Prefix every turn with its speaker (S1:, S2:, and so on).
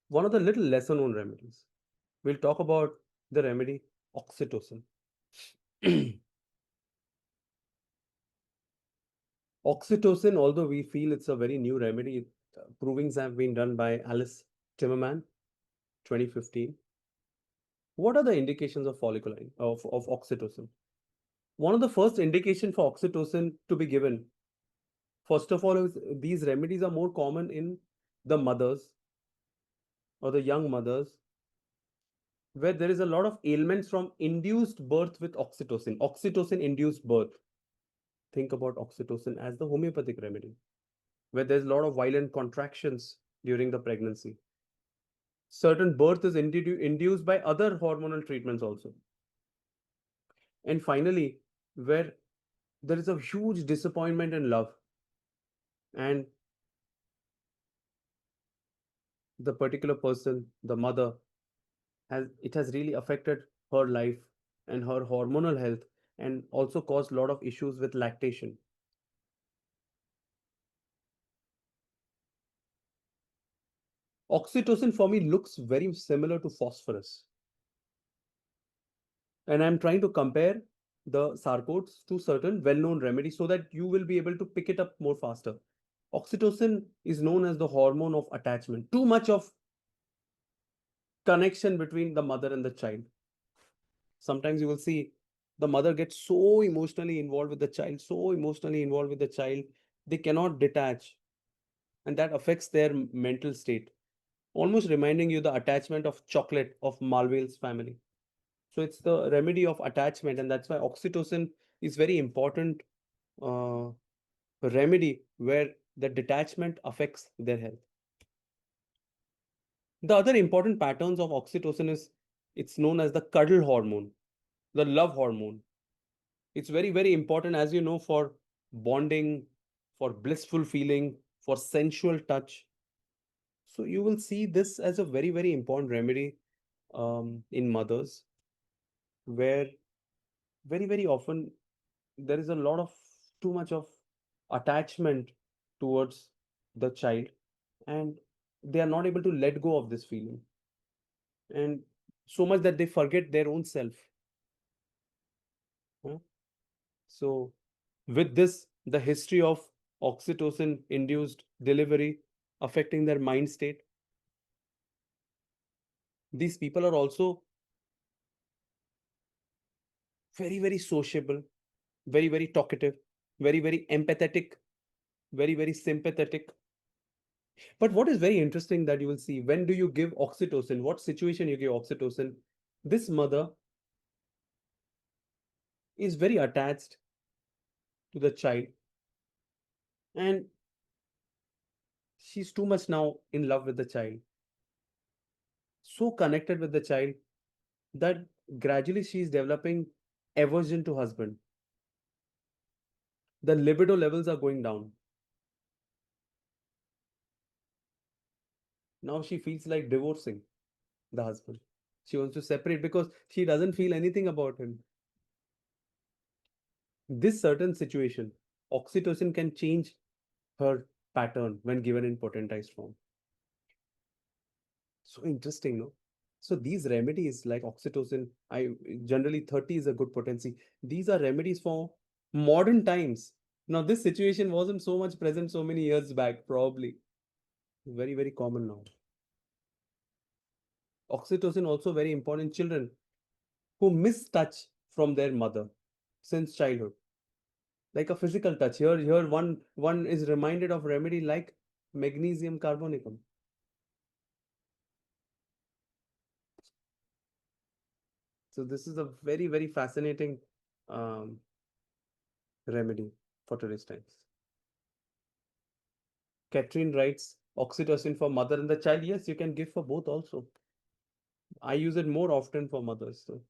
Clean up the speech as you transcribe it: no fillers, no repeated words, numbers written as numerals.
S1: One of the little lesser known remedies. We'll talk about the remedy oxytocin. Oxytocin, although we feel it's a very new remedy, provings have been done by Alice Timmerman, 2015. What are the indications of of oxytocin? One of the first indication for oxytocin to be given, first of all, is these remedies are more common in the mothers or the young mothers where there is a lot of ailments from induced birth with oxytocin. Oxytocin induced birth. Think about oxytocin as the homeopathic remedy, where there's a lot of violent contractions during the pregnancy. Certain birth is induced by other hormonal treatments also. And finally, where there is a huge disappointment in love, and the particular person, the mother, has really affected her life and her hormonal health, and also caused a lot of issues with lactation. Oxytocin for me looks very similar to phosphorus. And I'm trying to compare the sarcodes to certain well-known remedies so that you will be able to pick it up more faster. Oxytocin is known as the hormone of attachment. Too much of connection between the mother and the child. Sometimes you will see the mother gets so emotionally involved with the child, so emotionally involved with the child, they cannot detach, and that affects their mental state. Almost reminding you the attachment of chocolate of Marvel's family. So it's the remedy of attachment, and that's why oxytocin is very important uh, remedy where the detachment affects their health. The other important patterns of oxytocin is it's known as the cuddle hormone, the love hormone. It's very, very important, as you know, for bonding, for blissful feeling, for sensual touch. So you will see this as a very, very important remedy in mothers, where very, very often there is a lot of too much of attachment towards the child, and they are not able to let go of this feeling, and so much that they forget their own self. Huh? So with this, the history of oxytocin induced delivery affecting their mind state, these people are also very, very sociable, very, very talkative, very, very empathetic, very, very sympathetic. But what is very interesting that you will see, when do you give oxytocin, what situation you give oxytocin, this mother is very attached to the child, and she's too much now in love with the child, so connected with the child that gradually she is developing aversion to husband. The libido levels are going down. Now she feels like divorcing the husband. She wants to separate because she doesn't feel anything about him. This certain situation, oxytocin can change her pattern when given in potentized form. So interesting, no? So these remedies like oxytocin, I generally 30 is a good potency. These are remedies for modern times. Now this situation wasn't so much present so many years back, probably. Very, very common now. Oxytocin also very important in children who miss touch from their mother since childhood. Like a physical touch. Here one is reminded of remedy like magnesium carbonicum. So this is a very, very fascinating um, remedy for today's times. Catherine writes oxytocin for mother and the child. Yes, you can give for both also. I use it more often for mothers. So